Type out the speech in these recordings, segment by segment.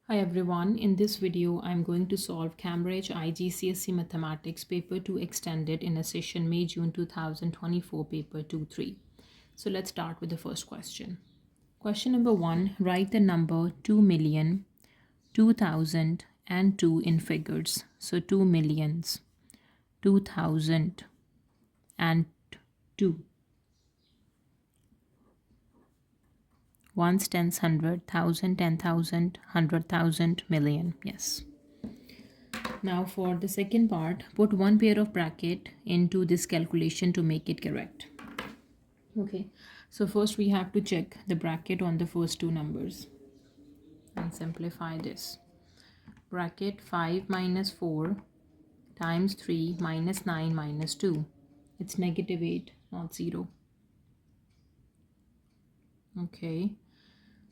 Hi everyone, in this video I'm going to solve Cambridge IGCSE Mathematics Paper 2 extended in a session May-June 2024 paper 2-3. So let's start with the first question. Question number 1, write the number 2,002,002 in figures. So 2 millions, 2,000 and 2. Ones, tens, hundred, thousand, 10,000, 100,000, million. Yes. Now for the second part, put one pair of bracket into this calculation to make it correct. Okay, so first we have to check the bracket on the first two numbers and simplify this. Bracket 5 minus 4 times 3 minus 9 minus 2. It's negative 8, not 0. Okay,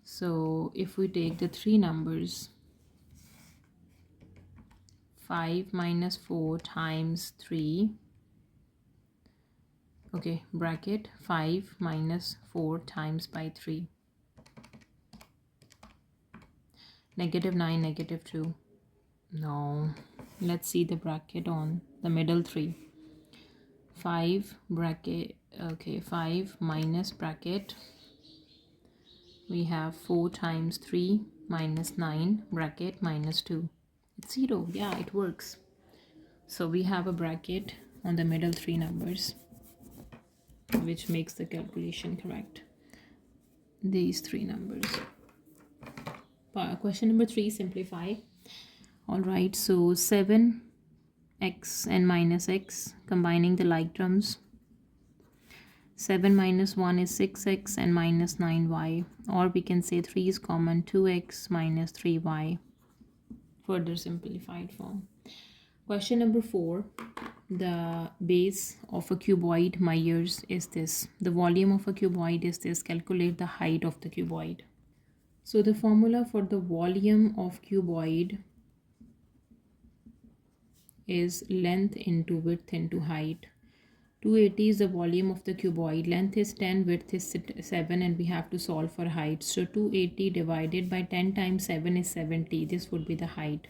so if we take the three numbers, 5 minus 4 times 3, okay, bracket 5 minus 4 times by 3, negative 9, negative 2. No, let's see the bracket on the middle 3. 5 bracket, okay, 5 minus bracket, we have 4 times 3 minus 9 bracket minus 2. It's 0. Yeah, it works. So we have a bracket on the middle three numbers, which makes the calculation correct. These three numbers. Question number 3, simplify. All right, so 7x and minus x, combining the like terms. 7 minus 1 is 6x and minus 9y, or we can say 3 is common, 2x minus 3y, further simplified form. Question number 4, the base of a cuboid Myers is this. The volume of a cuboid is this. Calculate the height of the cuboid. So the formula for the volume of cuboid is length into width into height. 280 is the volume of the cuboid. Length is 10, width is 7, and we have to solve for height. So 280 divided by 10 times 7 is 70. This would be the height.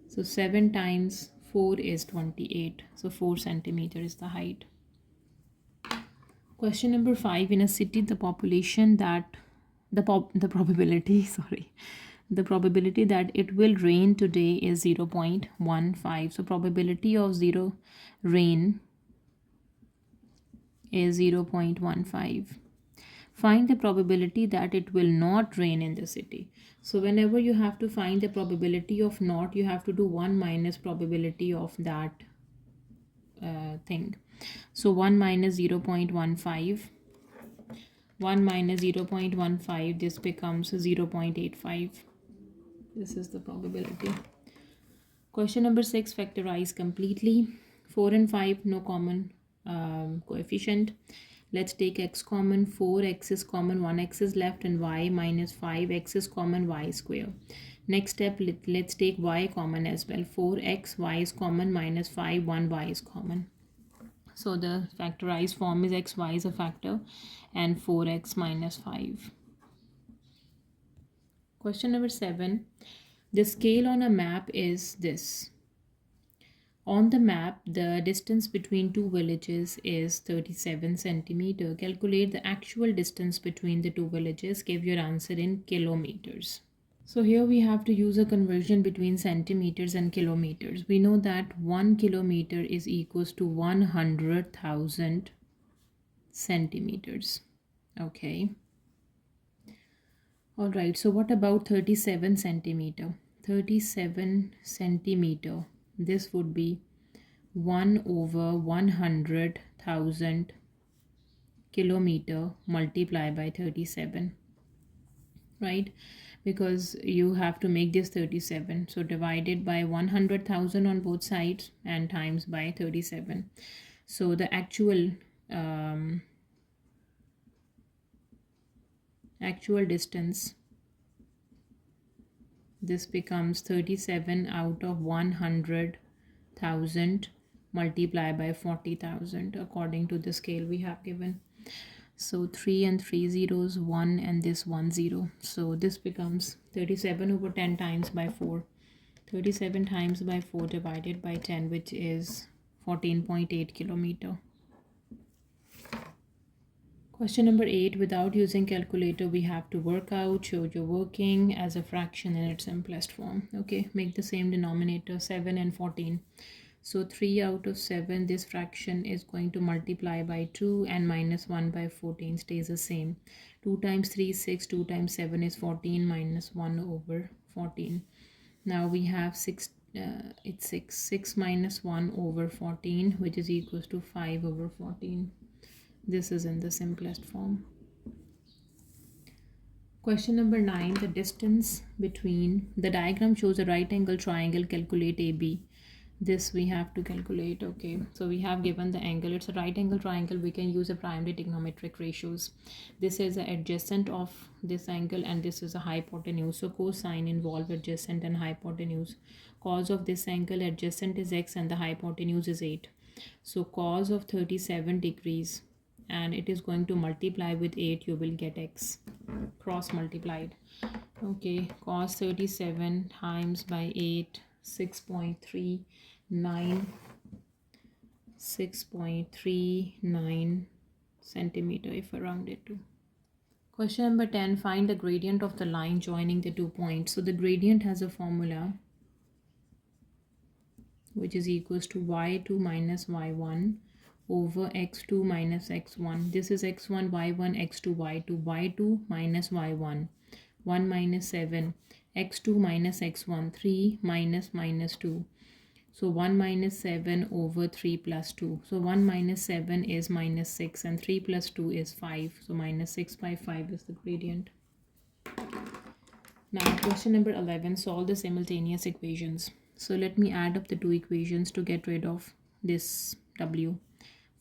So 7 times 4 is 28. So 4 centimeter is the height. Question number 5. In a city, the population that the probability that it will rain today is 0.15. So probability of zero rain is 0.15. Find the probability that it will not rain in the city. So whenever you have to find the probability of not, you have to do 1 minus probability of that thing. So 1 minus 0.15. 1 minus 0.15, this becomes 0.85. This is the probability. Question number 6, factorize completely. 4 and 5, no common coefficient. Let's take x common. 4x is common, 1x is left, and y minus 5x is common, y square. Next step, let's take y common as well. 4x, y is common, minus 5, 1y is common. So the factorized form is x, y is a factor, and 4x minus 5. Question number 7. The scale on a map is this. On the map, the distance between two villages is 37 centimeter. Calculate the actual distance between the two villages. Give your answer in kilometers. So here we have to use a conversion between centimeters and kilometers. We know that 1 kilometer is equals to 100,000 centimeters. Okay. All right, so what about 37 centimeter? 37 centimeter. This would be 1 over 100,000 kilometer multiplied by 37, right? Because you have to make this 37. So divided by 100,000 on both sides and times by 37. So the actual distance, this becomes 37 out of 100,000 multiplied by 40,000 according to the scale we have given. So 3 and 3 zeros, 1 and this 1 0. So this becomes 37 over 10 times by 4. 37 times by 4 divided by 10, which is 14.8 kilometer. Question number 8. Without using calculator, we have to work out, show your working as a fraction in its simplest form. Okay, make the same denominator, 7 and 14. So 3 out of 7, this fraction is going to multiply by 2 and minus 1 by 14 stays the same. 2 times 3 is 6, 2 times 7 is 14 minus 1 over 14. Now we have 6, it's 6. 6 minus 1 over 14, which is equals to 5 over 14. This is in the simplest form. Question number 9. The distance between the diagram shows a right angle triangle. Calculate AB. This we have to calculate. Okay, so we have given the angle. It's a right angle triangle. We can use a primary trigonometric ratios. This is the adjacent of this angle and this is a hypotenuse. So cosine involve adjacent and hypotenuse. Cos of this angle, adjacent is x and the hypotenuse is 8. So cos of 37 degrees, and it is going to multiply with 8, you will get x cross multiplied. Okay, cos 37 times by 8, 6.39 centimeter if I round it to. Question number 10. Find the gradient of the line joining the 2 points. So the gradient has a formula which is equals to y2 minus y1 over x2 minus x1. This is x1, y1, x2, y2. y2 minus y1, 1 minus 7. x2 minus x1, 3 minus minus 2. So 1 minus 7 over 3 plus 2. So 1 minus 7 is minus 6 and 3 plus 2 is 5. So minus 6 by 5 is the gradient. Now question number 11. Solve the simultaneous equations. So let me add up the two equations to get rid of this w.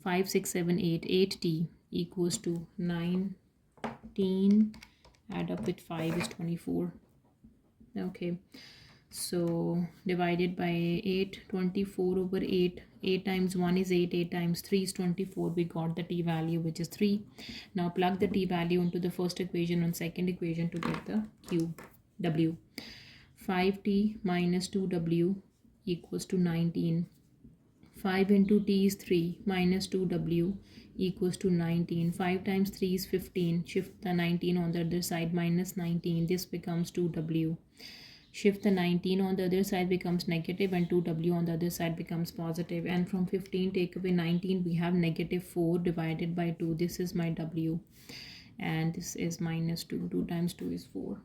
5, 6, 7, 8. 8t equals to 19. Add up with 5 is 24. Okay. So divided by 8, 24 over 8. 8 times 1 is 8. 8 times 3 is 24. We got the t value, which is 3. Now plug the t value into the first equation and second equation to get the w. 5t minus 2w equals to 19. 5 into t is 3 minus 2w equals to 19. 5 times 3 is 15. Shift the 19 on the other side, minus 19. This becomes 2w. Shift the 19 on the other side becomes negative and 2w on the other side becomes positive. And from 15 take away 19, we have negative 4 divided by 2. This is my w. And this is minus 2. 2 times 2 is 4.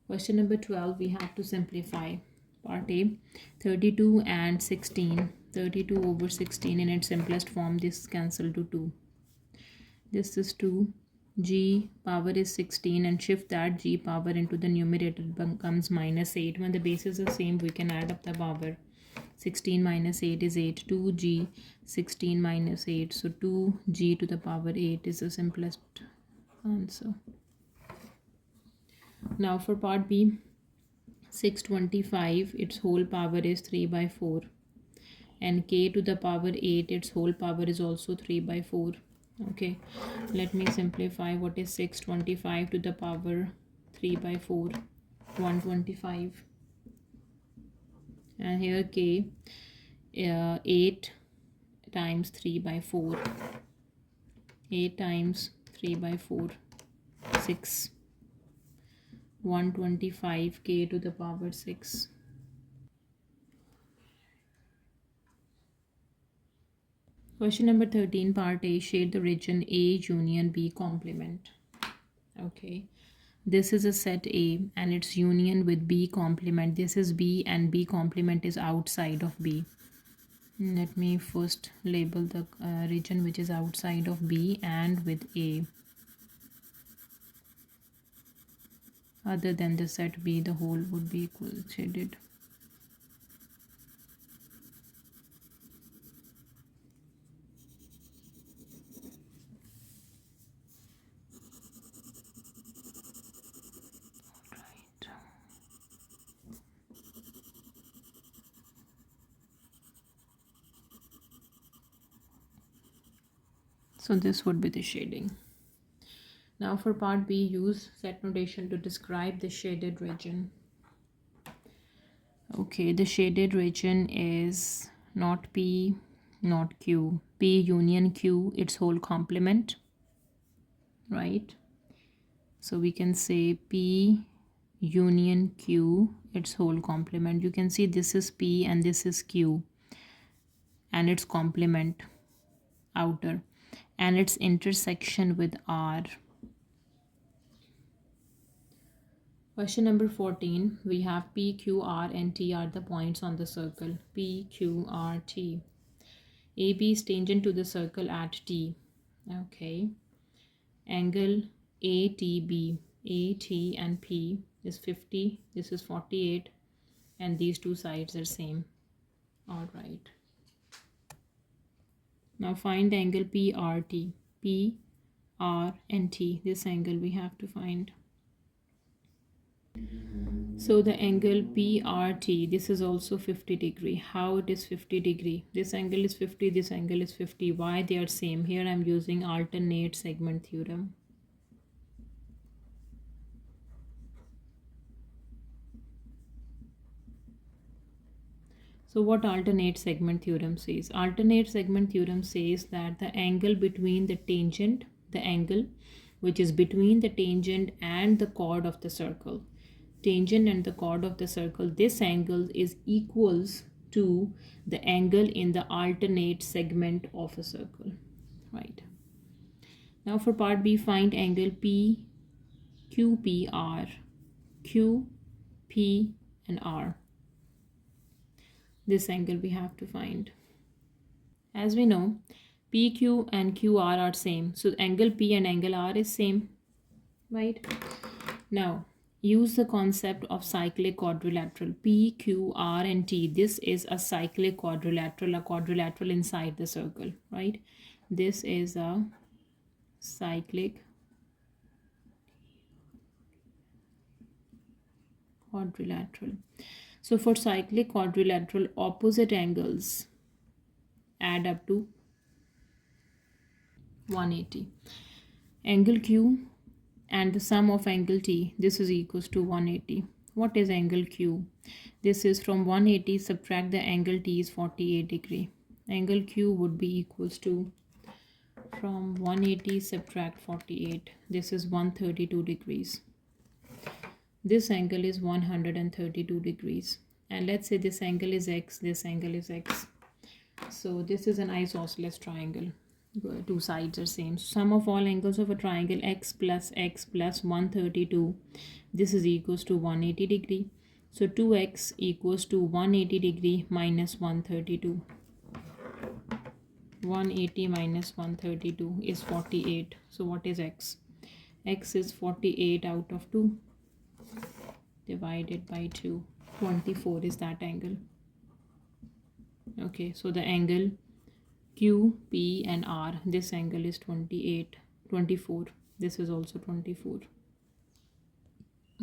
Question number 12, we have to simplify. Part A, 32 and 16. 32 over 16 in its simplest form, this cancel to 2. This is 2. G power is 16 and shift that g power into the numerator, becomes minus 8. When the bases are same, we can add up the power. 16 minus 8 is 8. 2g 16 minus 8. So 2g to the power 8 is the simplest answer. Now for part B, 625, its whole power is 3 by 4. And k to the power 8, its whole power is also 3 by 4. Okay, let me simplify. What is 625 to the power 3 by 4? 125. And here k, 8 times 3 by 4. 8 times 3 by 4, 6. 125 k to the power 6. Question number 13, part A, shade the region A union B complement. Okay, this is a set A and its union with B complement. This is B and B complement is outside of B. Let me first label the region which is outside of B and with A. Other than the set B, the whole would be equal shaded. So this would be the shading. Now for part B, use set notation to describe the shaded region. Okay, the shaded region is not P, not Q. P union Q, its whole complement, right? So we can say P union Q, its whole complement. You can see this is P and this is Q and its complement outer and its intersection with R. Question number 14, we have P, Q, R and T are the points on the circle. P, Q, R, T. AB is tangent to the circle at T. Okay. Angle ATB, AT and P is 50, this is 48, and these two sides are same. All right. Now find the angle PRT. P, R and T. This angle we have to find. So the angle PRT, this is also 50 degree. How it is 50 degree? This angle is 50, this angle is 50. Why they are same? Here I am using alternate segment theorem. So what alternate segment theorem says? Alternate segment theorem says that the angle between the tangent, the angle which is between the tangent and the chord of the circle, tangent and the chord of the circle, this angle is equals to the angle in the alternate segment of a circle, right? Now for part B, find angle P, Q, P, R, Q, P and R. This angle we have to find. As we know, PQ and QR are same. So angle P and angle R is same, right? Now, use the concept of cyclic quadrilateral. P, Q, R and T. This is a cyclic quadrilateral, a quadrilateral inside the circle, right? This is a cyclic quadrilateral. So for cyclic quadrilateral, opposite angles add up to 180. Angle Q and the sum of angle T, this is equals to 180. What is angle Q? This is from 180 subtract the angle T is 48 degree. Angle Q would be equals to from 180 subtract 48. This is 132 degrees. This angle is 132 degrees. And let's say this angle is X, this angle is X. So this is an isosceles triangle. Two sides are same. Sum of all angles of a triangle X plus 132. This is equals to 180 degree. So 2x equals to 180 degree minus 132. 180 minus 132 is 48. So what is x? X is 48 out of 2 divided by 2. 24 is that angle. Okay, so the angle Q, P and R, this angle is 24. This is also 24.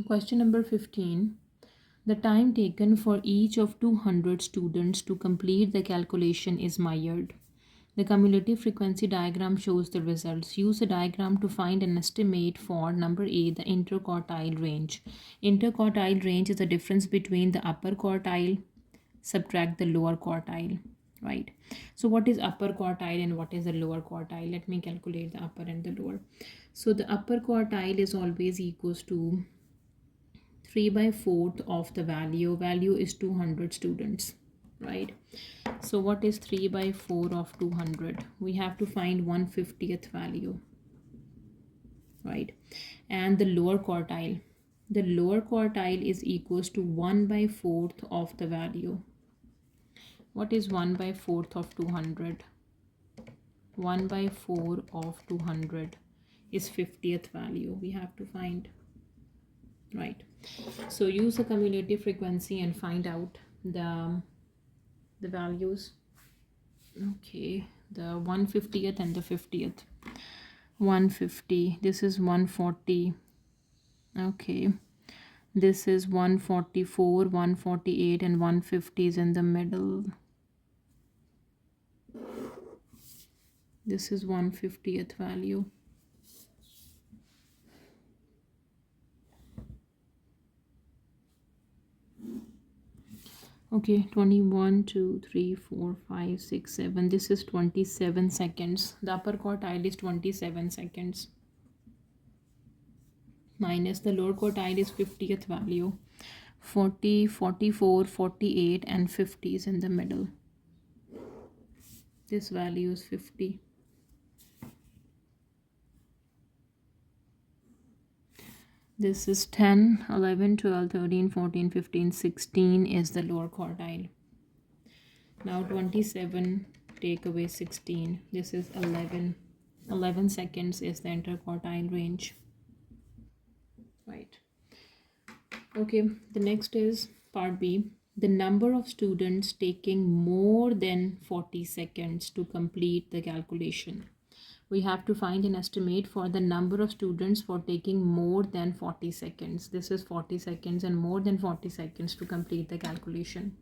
Question number 15. The time taken for each of 200 students to complete the calculation is measured. The cumulative frequency diagram shows the results. Use the diagram to find an estimate for number A, the interquartile range. Interquartile range is the difference between the upper quartile subtract the lower quartile, right? So what is upper quartile and what is the lower quartile? Let me calculate the upper and the lower. So the upper quartile is always equals to 3/4 of the value. Value is 200 students, right? So what is 3/4 of 200? We have to find 1/50th value, right? And the lower quartile. The lower quartile is equals to 1/4 of the value. What is 1/4 of 200? 1/4 of 200 is 50th value. We have to find, right? So use the cumulative frequency and find out the values. Okay, the 1/50th and the 50th. 150, this is 140. Okay, this is 144, 148 and 150 is in the middle. This is 150th value. Okay, 21, 2, 3, 4, 5, 6, 7. This is 27 seconds. The upper quartile is 27 seconds. Minus the lower quartile is 50th value. 40, 44, 48, and 50 is in the middle. This value is 50. This is 10, 11, 12, 13, 14, 15, 16 is the lower quartile. Now 27, take away 16. This is 11. 11 seconds is the interquartile range. Right. Okay, the next is part B. The number of students taking more than 40 seconds to complete the calculation. We have to find an estimate for the number of students for taking more than 40 seconds. This is 40 seconds and more than 40 seconds to complete the calculation.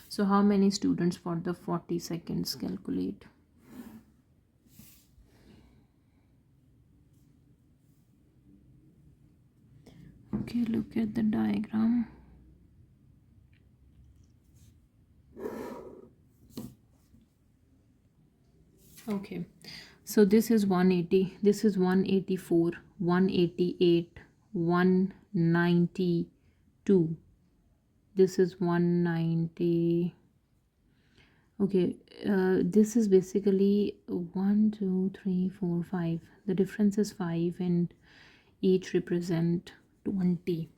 So how many students for the 40 seconds calculate? Okay, look at the diagram. Okay, so this is 180, this is 184, 188, 192. This is 190. Okay, this is basically 1, 2, 3, 4, 5. The difference is 5 and each represent 20.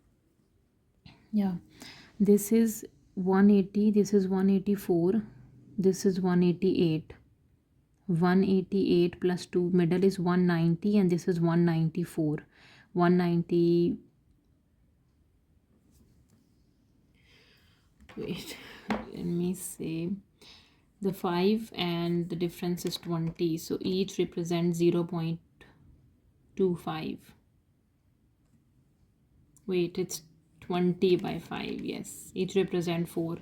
Yeah, this is 180, this is 184, this is 188. 188 plus 2, middle is 190, and this is 194. 190. Wait, let me say the 5 and the difference is 20, so each represents 0.25. Wait, it's 20 by 5. Yes, each represent 4.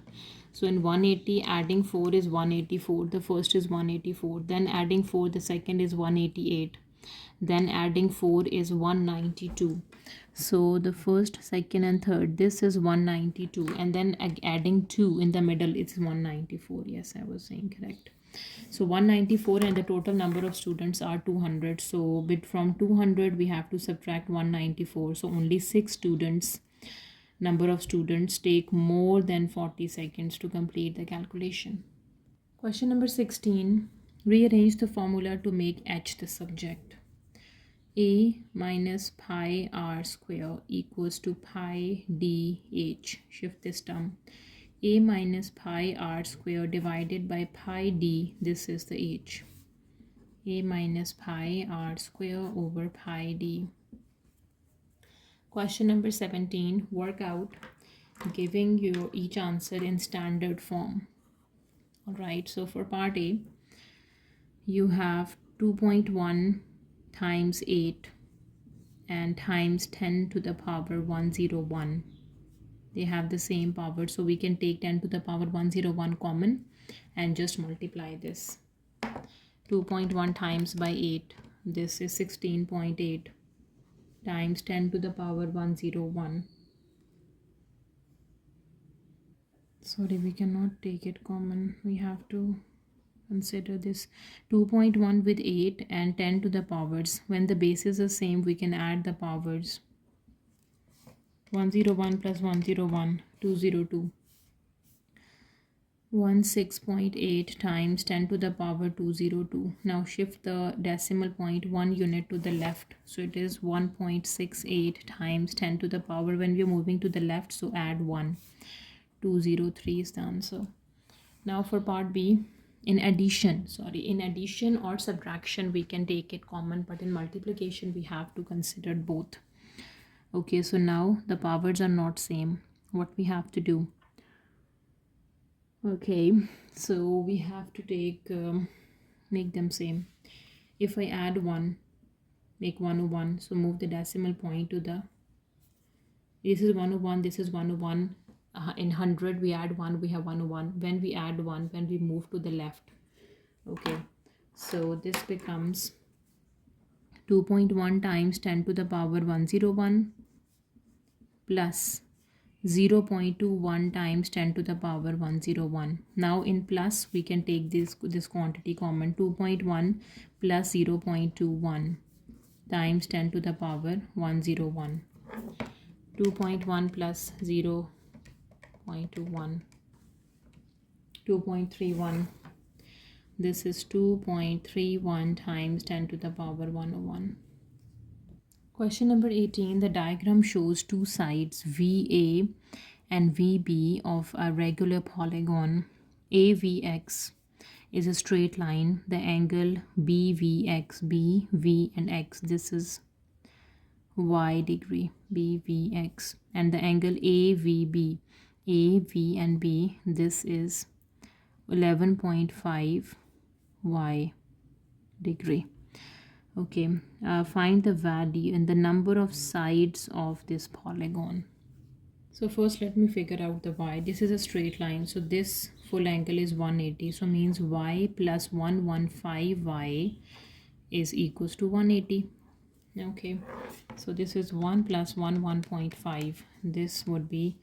So in 180, adding 4 is 184. The first is 184. Then adding 4, the second is 188. Then adding 4 is 192. So the first, second, and third, this is 192. And then adding 2 in the middle, it's 194. Yes, I was saying correct. So 194 and the total number of students are 200. So from 200, we have to subtract 194. So only 6 students. Number of students take more than 40 seconds to complete the calculation. Question number 16. Rearrange the formula to make H the subject. A minus pi r square equals to pi dh. Shift this term. A minus pi r square divided by pi d. This is the h. A minus pi r square over pi d. Question number 17. Work out giving your each answer in standard form. Alright, so for part A, you have 2.1 times 8 and times 10 to the power 101. They have the same power, so we can take 10 to the power 101 common and just multiply this. 2.1 times by 8. This is 16.8 times 10 to the power 101. Sorry, we cannot take it common. We have to consider this 2.1 with 8 and 10 to the powers. When the bases are same, we can add the powers. 101 plus 101, 202. 16.8 times 10 to the power 202. Now shift the decimal point 1 unit to the left. So it is 1.68 times 10 to the power. When we are moving to the left, so add 1. 203 is the answer. Now for part B, in addition or subtraction, we can take it common, but in multiplication, we have to consider both. Okay, so now the powers are not same. What we have to do? Okay, so we have to take make them same. If I add 1, make 101, so move the decimal point to the, this is 101, this is 101. In 100 we add 1, we have 101. When we add 1, when we move to the left, okay, So this becomes 2.1 times 10 to the power 101 plus 0.21 times 10 to the power 101. Now in plus we can take this quantity common. 2.1 plus 0.21 times 10 to the power 101. 2.1 plus 0.21, 2.31. This is 2.31 times 10 to the power 101. Question number 18. The diagram shows two sides VA and VB of a regular polygon. AVX is a straight line. The angle BVX, B, V and X, this is y degree, BVX, and the angle AVB, A, V and B, this is 11.5 y degree. Okay, find the value and the number of sides of this polygon. So first let me figure out the y. This is a straight line, so this full angle is 180, so means y plus 115y is equals to 180. Okay, so this is 1 plus 1 1.5. This would be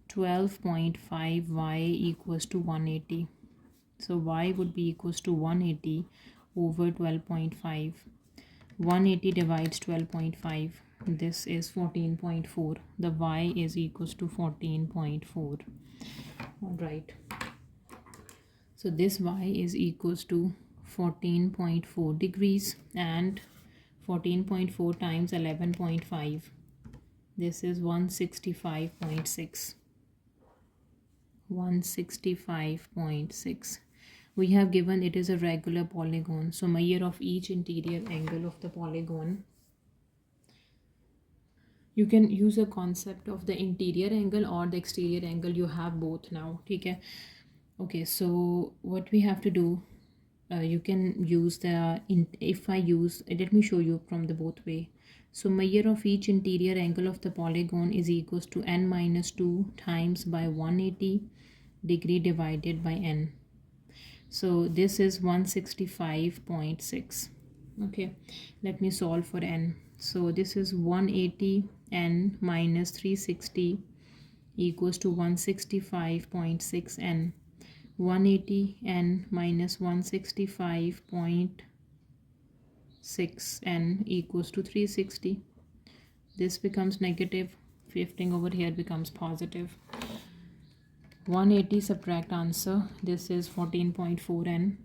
12.5y equals to 180. So y would be equals to 180 over 12.5. 180 divides 12.5. This is 14.4. The y is equals to 14.4. All right. So this y is equals to 14.4 degrees, and 14.4 times 11.5. This is 165.6. 165.6. We have given it is a regular polygon. So measure of each interior angle of the polygon. You can use a concept of the interior angle or the exterior angle. You have both now. Okay. Okay, so what we have to do, you can use the if I use, let me show you from the both way. So measure of each interior angle of the polygon is equals to n minus 2 times by 180 degree divided by n. So this is 165.6. Okay, let me solve for n. So this is 180 n minus 360 equals to 165.6 n. 180 n minus 165.6 n equals to 360. This becomes negative. Shifting over here becomes positive. 180 subtract answer. This is 14.4 n.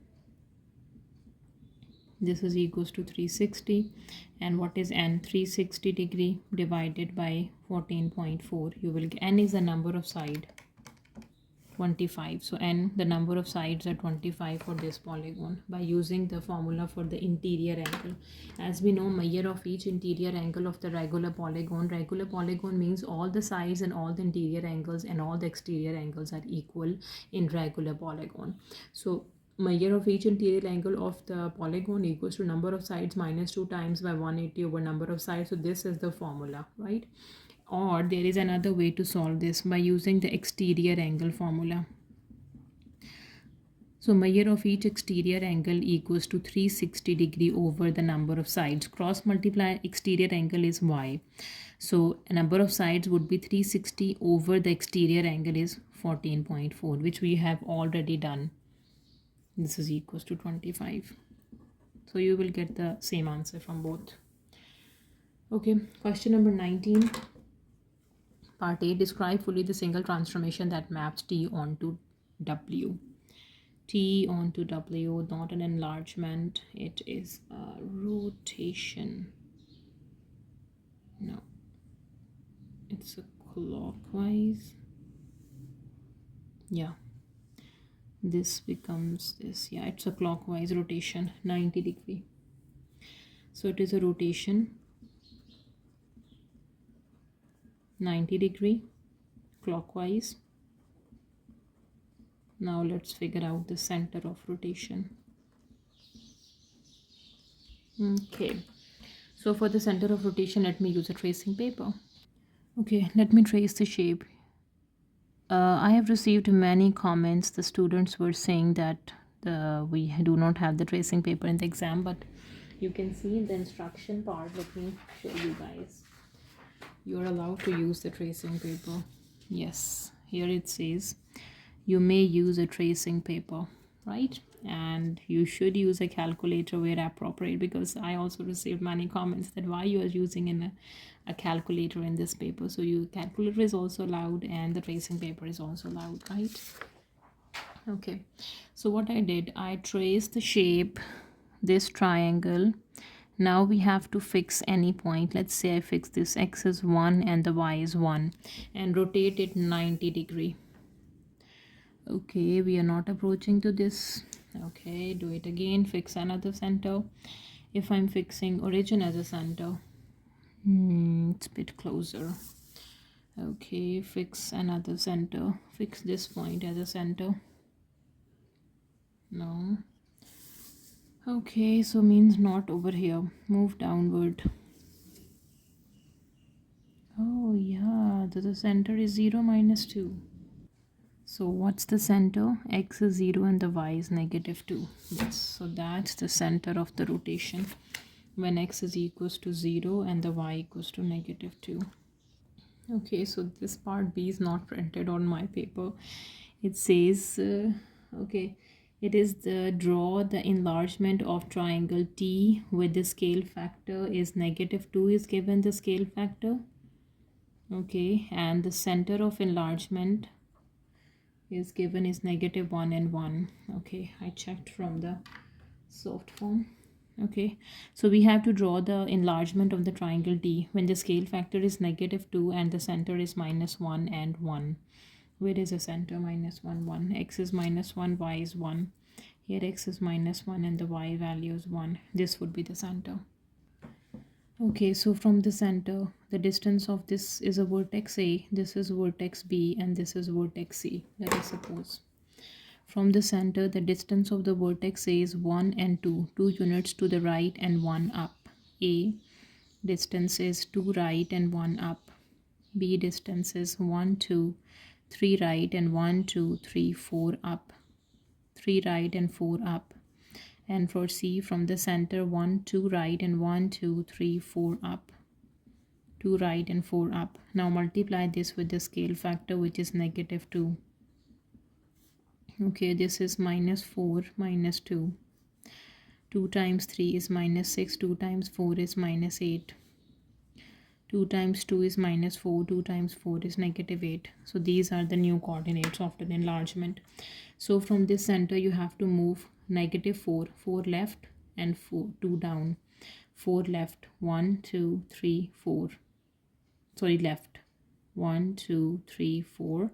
This is equals to 360. And what is n? 360 degree divided by 14.4. You will get n is the number of side. 25. So n, the number of sides are 25 for this polygon by using the formula for the interior angle. As we know, measure of each interior angle of the regular polygon. Regular polygon means all the sides and all the interior angles and all the exterior angles are equal in regular polygon. So measure of each interior angle of the polygon equals to number of sides minus 2 times by 180 over number of sides. So this is the formula, right? Or there is another way to solve this by using the exterior angle formula. So measure of each exterior angle equals to 360 degree over the number of sides. Cross multiply exterior angle is y. So a number of sides would be 360 over the exterior angle is 14.4, which we have already done. This is equals to 25. So you will get the same answer from both. Okay, question number 19. Part A, describe fully the single transformation that maps T onto W. T onto W, not an enlargement, it is a rotation. No, it's a clockwise. Yeah, this becomes this. Yeah, it's a clockwise rotation, 90 degree. So it is a rotation 90 degree clockwise. Now let's figure out the center of rotation. Okay, so for the center of rotation, let me use a tracing paper. Okay, let me trace the shape. I have received many comments. The students were saying that we do not have the tracing paper in the exam, but you can see in the instruction part. Let me show you guys. You're allowed to use the tracing paper. Yes, here it says you may use a tracing paper, right? And you should use a calculator where appropriate, because I also received many comments that why you are using a calculator in this paper. So your calculator is also allowed and the tracing paper is also allowed, right? Okay, so what I did, I traced the shape, this triangle. Now we have to fix any point. Let's say I fix this x is 1 and the y is 1 and rotate it 90 degree. Okay, we are not approaching to this. Okay, do it again, fix another center. If I'm fixing origin as a center, it's a bit closer. Okay, fix another center, fix this point as a center. No. Okay, so means not over here, move downward. Oh yeah, the center is 0 minus 2. So what's the center? X is 0 and the y is negative 2. Yes, so that's the center of the rotation when x is equals to 0 and the y equals to negative 2. Okay, so this part B is not printed on my paper. It says, okay, it is the draw the enlargement of triangle T with the scale factor is negative 2 is given the scale factor. Okay, and the center of enlargement is given is negative 1 and 1. Okay, I checked from the soft form. Okay, so we have to draw the enlargement of the triangle D when the scale factor is negative 2 and the center is minus 1 and 1. Where is the center? Minus 1, 1. X is minus 1, y is 1. Here x is minus 1 and the y value is 1. This would be the center. Okay, so from the center, the distance of this is a vertex A, this is vertex B, and this is vertex C, let us suppose. From the center, the distance of the vertex A is 1 and 2, 2 units to the right and 1 up. A distance is 2 right and 1 up. B distance is 1, 2, 3 right and 1, 2, 3, 4 up. 3 right and 4 up. And for C, from the center, 1, 2 right and 1, 2, 3, 4 up. 2 right and 4 up. Now multiply this with the scale factor, which is negative 2. Okay, this is minus 4 minus 2. 2 times 3 is minus 6. 2 times 4 is minus 8. 2 times 2 is minus 4. 2 times 4 is negative 8. So these are the new coordinates after the enlargement. So from this center, you have to move negative 4. 4 left and 2 down. 4 left. 1, 2, 3, 4. Sorry, left. 1, 2, 3, 4.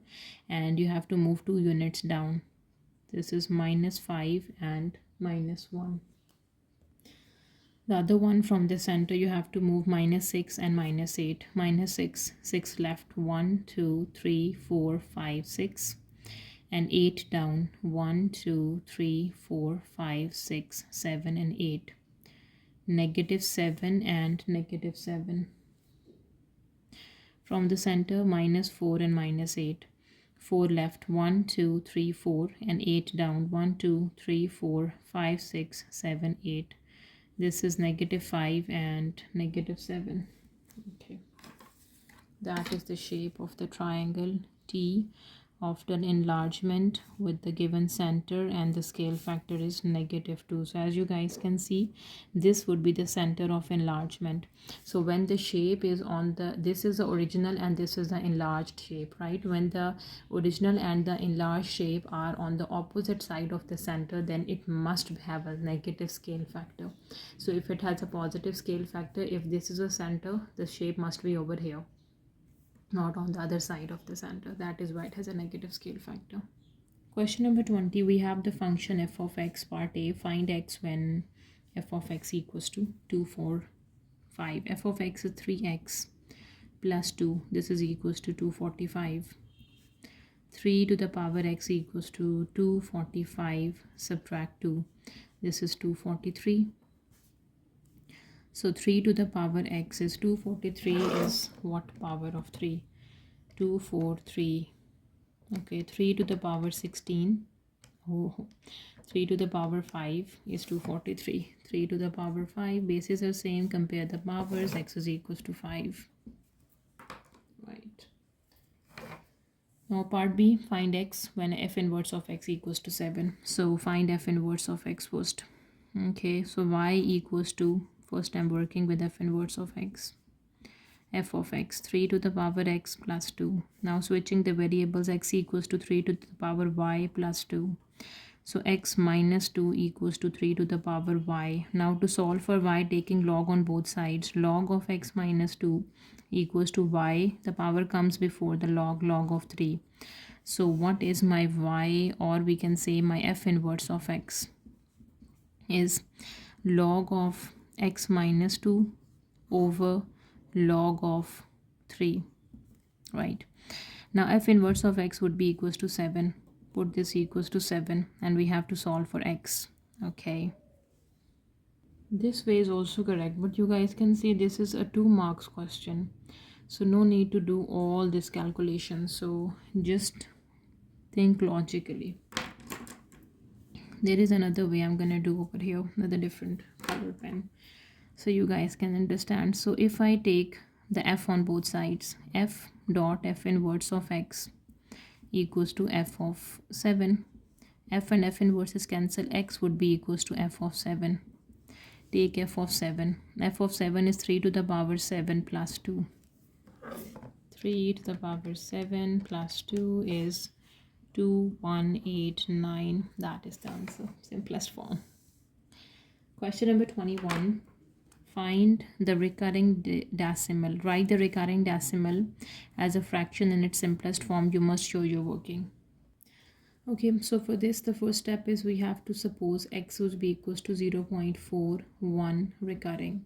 And you have to move 2 units down. This is minus 5 and minus 1. The other one from the center, you have to move minus 6 and minus 8. Minus 6, 6 left. 1, 2, 3, 4, 5, 6. And 8 down. 1, 2, 3, 4, 5, 6, 7, and 8. Negative 7 and negative 7. From the center, minus 4 and minus 8. 4 left. 1, 2, 3, 4. And 8 down. 1, 2, 3, 4, 5, 6, 7, 8. This is negative 5 and negative 7. Okay. That is the shape of the triangle T after enlargement with the given center, and the scale factor is negative 2. So as you guys can see, this would be the center of enlargement. So when the shape is on the, this is the original and this is the enlarged shape, right? When the original and the enlarged shape are on the opposite side of the center, then it must have a negative scale factor. So if it has a positive scale factor, if this is a center, the shape must be over here, not on the other side of the center. That is why it has a negative scale factor. Question number 20, we have the function f of x part A. Find x when f of x equals to 2, 4, 5. F of x is 3x plus 2. This is equals to 245. 3 to the power x equals to 245. Subtract 2. This is 243. So 3 to the power x is 243 is what power of 3? 243. Okay, 3 to the power 16. Oh, 3 to the power 5 is 243. 3 to the power 5, bases are same, compare the powers, x is equals to 5. Right. Now part B, find x when f inverse of x equals to 7. So find f inverse of x first. Okay, so y equals to, first I'm working with f inverse of x. F of x, 3 to the power x plus 2. Now switching the variables, x equals to 3 to the power y plus 2. So x minus 2 equals to 3 to the power y. Now to solve for y, taking log on both sides, log of x minus 2 equals to y. The power comes before the log of 3. So what is my y, or we can say my f inverse of x is log of x minus 2 over log of 3, right? Now f inverse of x would be equals to 7. Put this equals to 7 and we have to solve for x. Okay, this way is also correct, but you guys can see this is a 2 marks question, so no need to do all this calculation. So just think logically. There is another way I'm gonna do over here with a different color pen so you guys can understand. So if I take the f on both sides, f dot f inverse of x equals to f of 7. F and f inverses cancel, x would be equals to f of 7. Take f of 7. F of 7 is 3 to the power 7 plus 2. 3 to the power 7 plus 2 is 2189. That is the answer, simplest form. Question number 21. Find the recurring decimal. Write the recurring decimal as a fraction in its simplest form. You must show your working. Okay, so for this, the first step is we have to suppose x would be equals to 0.41 recurring,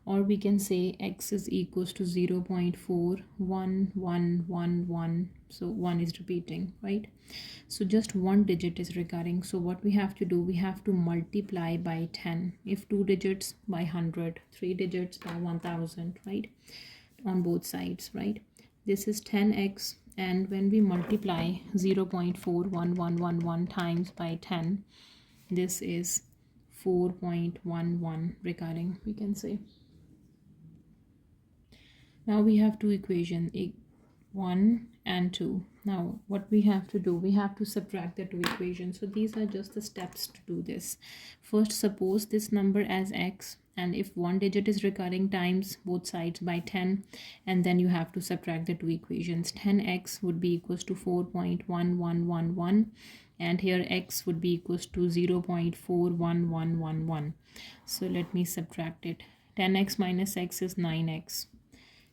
or we can say x is equals to 0.41111. So 1 is repeating, right? So just one digit is recurring. So what we have to do, we have to multiply by 10. If 2 digits, by 100, 3 digits by 1000, right? On both sides, right? This is 10x, and when we multiply 0.41111 times by 10, this is 4.11 recurring, we can say. Now we have two equations, 1 and 2. Now what we have to do, we have to subtract the two equations. So these are just the steps to do this. First, suppose this number as x, and if one digit is recurring, times both sides by 10, and then you have to subtract the two equations. 10x would be equals to 4.1111, and here x would be equals to 0.41111. So let me subtract it. 10x minus x is 9x,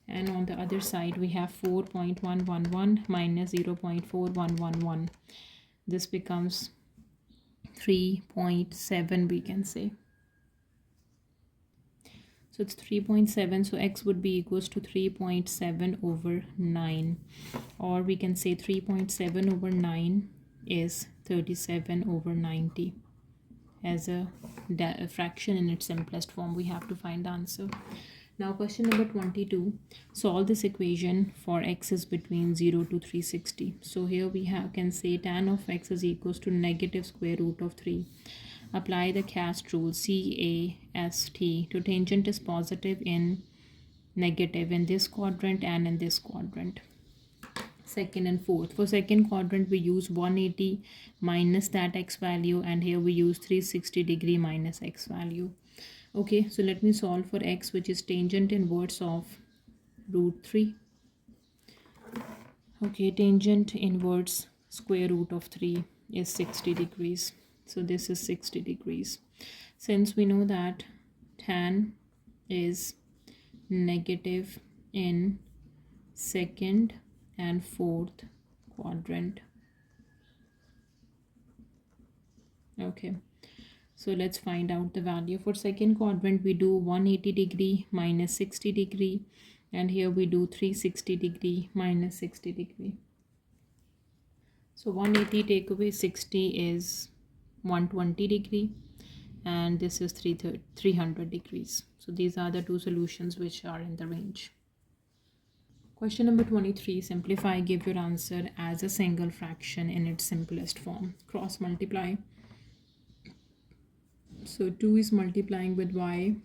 and on the other side we have 4.111 minus 0.4111. This becomes 3.7, we can say. So it's 3.7, so x would be equals to 3.7 over 9, or we can say 3.7 over 9 is 37 over 90. As a fraction in its simplest form, we have to find the answer. Now question number 22, solve this equation for x is between 0 to 360. So here we can say tan of x is equals to negative square root of 3. Apply the cast rule, CAST, to tangent is positive in negative in this quadrant and in this quadrant. Second and fourth. For second quadrant we use 180 minus that x value, and here we use 360 degree minus x value. Okay, so let me solve for x, which is tangent inverse of root 3. Okay, tangent inverse square root of 3 is 60 degrees. So this is 60 degrees. Since we know that tan is negative in second and fourth quadrant. Okay, so let's find out the value. For second quadrant we do 180 degree minus 60 degree, and here we do 360 degree minus 60 degree. So 180 take away 60 is 120 degree, and this is 300 degrees. So these are the two solutions which are in the range. Question number 23. Simplify, give your answer as a single fraction in its simplest form. Cross multiply. So 2 is multiplying with y,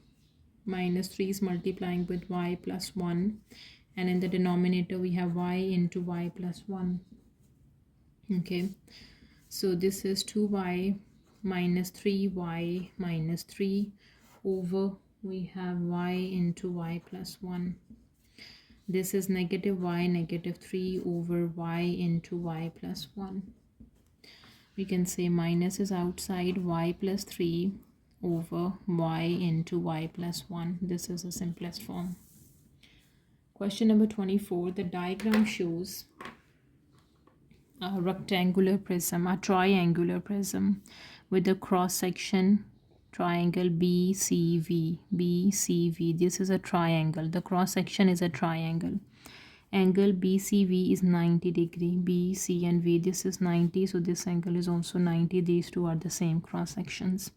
minus 3 is multiplying with y plus 1, and in the denominator we have y into y plus 1. Okay, so this is 2y minus 3y minus 3 over we have y into y plus 1. This is negative y negative 3 over y into y plus 1. We can say minus is outside, y plus 3 over y into y plus 1. This is the simplest form. Question number 24. The diagram shows a rectangular prism, a triangular prism with a cross section triangle BCV. BCV. This is a triangle. The cross section is a triangle. Angle BCV is 90 degree. B, C and V. This is 90. So this angle is also 90. These two are the same cross sections.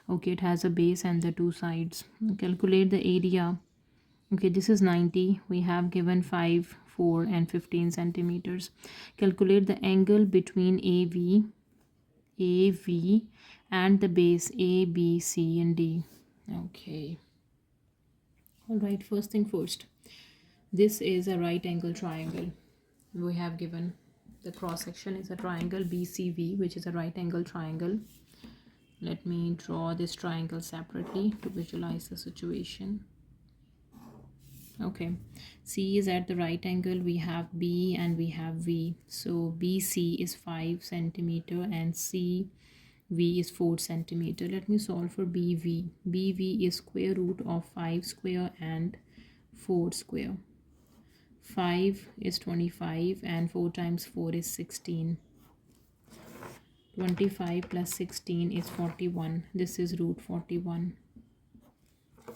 Okay, it has a base and the two sides. Calculate the area. Okay, this is 90. We have given 5, 4 and 15 centimeters. Calculate the angle between AV and the base A, B, C and D. Okay. Alright, first thing first. This is a right angle triangle. We have given the cross section is a triangle BCV, which is a right angle triangle. Let me draw this triangle separately to visualize the situation. Okay, C is at the right angle. We have B and we have V. So BC is 5 centimeter and CV is 4 centimeter. Let me solve for BV. BV is square root of 5 square and 4 square. 5 is 25 and 4 times 4 is 16. 25 plus 16 is 41. This is root 41.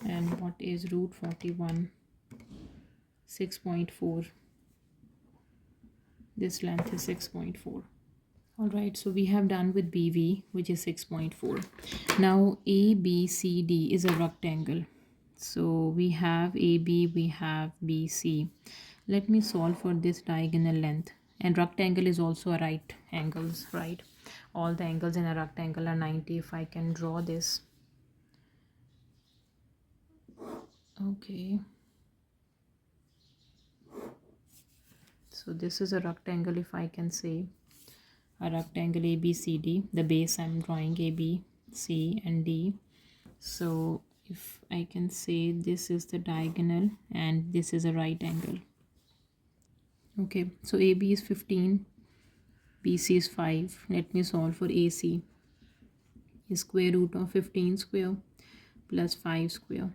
And what is root 41? 6.4. This length is 6.4. Alright, so we have done with BV, which is 6.4. Now ABCD is a rectangle. So we have AB, we have BC. Let me solve for this diagonal length. And rectangle is also a right angles, right? All the angles in a rectangle are 90. If I can draw this. Okay. So this is a rectangle, if I can say. A rectangle ABCD. The base I'm drawing AB, C and D. So if I can say this is the diagonal and this is a right angle. Okay, so AB is 15, BC is 5. Let me solve for AC. Is square root of 15 square plus 5 square.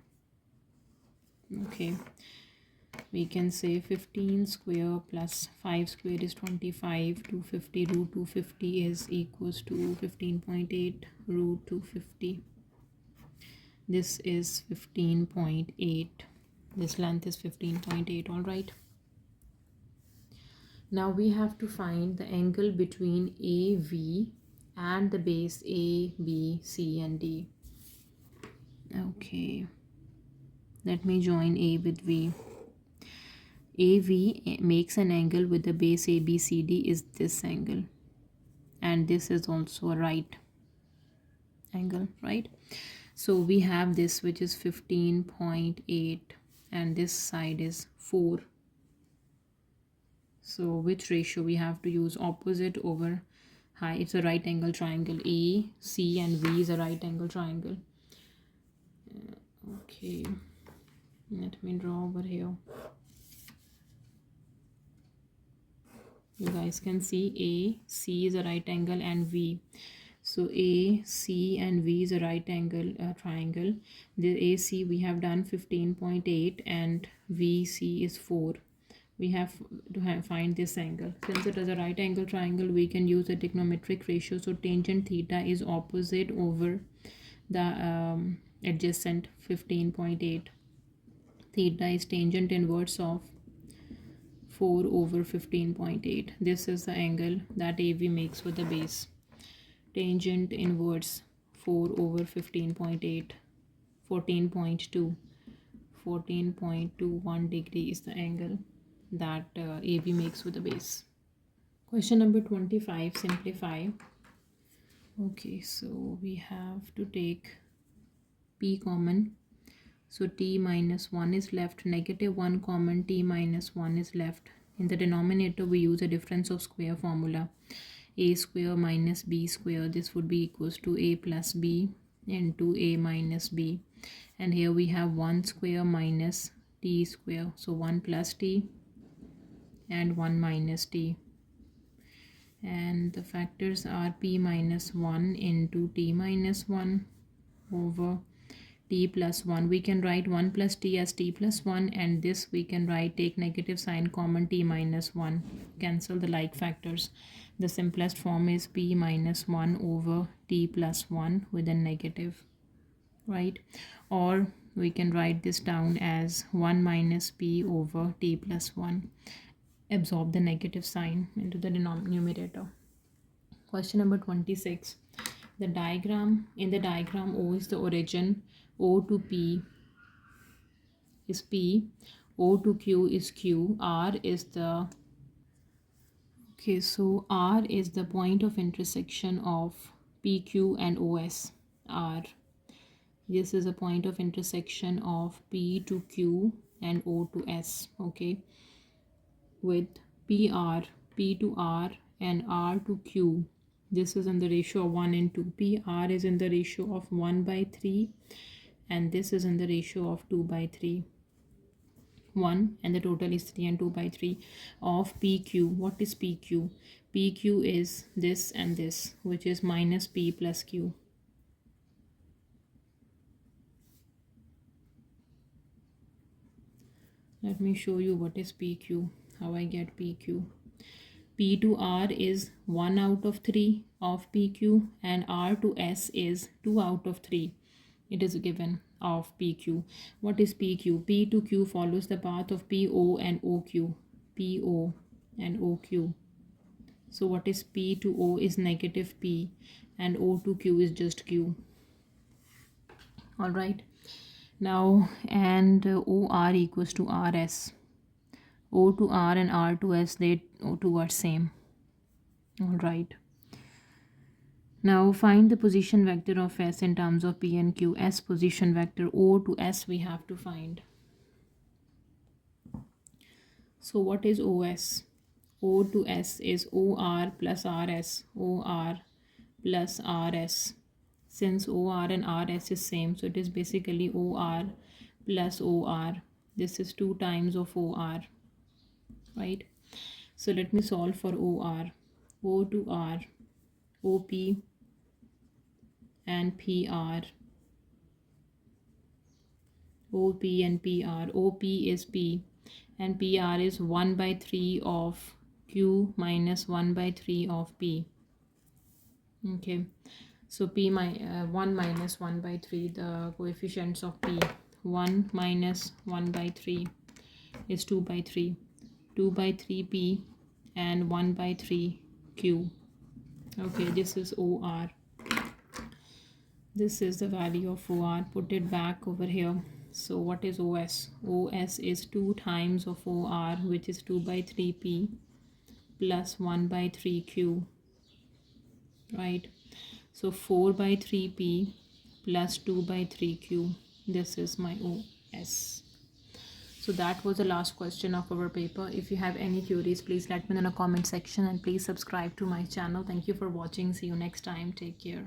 Okay, we can say 15 square plus 5 square is 25. 250 root 250 is equals to 15.8 root 250. This is 15.8. This length is 15.8. All right. Now we have to find the angle between AV and the base A, B, C and D. Okay. Let me join A with V. AV makes an angle with the base ABCD is this angle. And this is also a right angle, right? So we have this, which is 15.8 and this side is 4. So which ratio we have to use? Opposite over high. It's a right angle triangle. A, C and V is a right angle triangle. Okay, let me draw over here. You guys can see A, C is a right angle and V. So A, C and V is a right angle triangle. The AC we have done 15.8 and VC is 4. We have to find this angle. Since it is a right angle triangle, we can use a trigonometric ratio. So tangent theta is opposite over the adjacent 15.8. Theta is tangent inverse of 4 over 15.8. This is the angle that AV makes with the base. Tangent inverse 4 over 15.8, 14.2. 14.21 degree is the angle. that AB makes with the base. Question number 25, simplify. Okay, so we have to take P common. So t minus 1 is left, negative 1 common, t minus 1 is left. In the denominator, we use a difference of square formula. A square minus b square, this would be equals to a plus b into a minus b. And here we have 1 square minus t square. So 1 plus t and 1 minus t. And the factors are p minus 1 into t minus 1 over t plus 1. We can write 1 plus t as t plus 1, and this we can write, take negative sign common, t minus 1. Cancel the like factors. The simplest form is p minus 1 over t plus 1 with a negative, right? Or we can write this down as 1 minus p over t plus 1. Absorb the negative sign into the numerator. Question number 26. In the diagram, O is the origin, O to P is P, O to Q is Q, R is the point of intersection of PQ and OS. R. This is a point of intersection of P to Q and O to S. Okay. With PR, P to R and R to Q. This is in the ratio of 1 and 2. PR is in the ratio of 1 by 3 and this is in the ratio of 2 by 3. 1 and the total is 3 and 2 by 3 of PQ. What is PQ? PQ is this and this, which is minus P plus Q. Let me show you what is PQ, how I get PQ. P to R is 1 out of 3 of PQ and R to S is 2 out of 3. It is given of PQ. What is PQ? P to Q follows the path of PO and OQ. PO and OQ. So what is P to O is negative P and O to Q is just Q. Alright. Now, and OR equals to RS. O to R and R to S, they two are same. Alright. Now find the position vector of S in terms of P and Q. S position vector, O to S we have to find. So what is OS? O to S is OR plus RS. OR plus RS. Since OR and RS is same, so it is basically OR plus OR. This is 2 times of OR. Right? So let me solve for OR. O to R. OP and PR. OP and PR. OP is P and PR is 1 by 3 of Q minus 1 by 3 of P. Okay, so 1 minus 1 by 3, the coefficients of P. 1 minus 1 by 3 is 2 by 3. 2 by 3 P and 1 by 3 Q. Okay, this is OR. This is the value of OR. Put it back over here. So what is OS? OS is 2 times of OR, which is 2 by 3 P plus 1 by 3 Q. Right? So 4 by 3 P plus 2 by 3 Q. This is my OS. So that was the last question of our paper. If you have any queries, please let me know in the comment section and please subscribe to my channel. Thank you for watching. See you next time. Take care.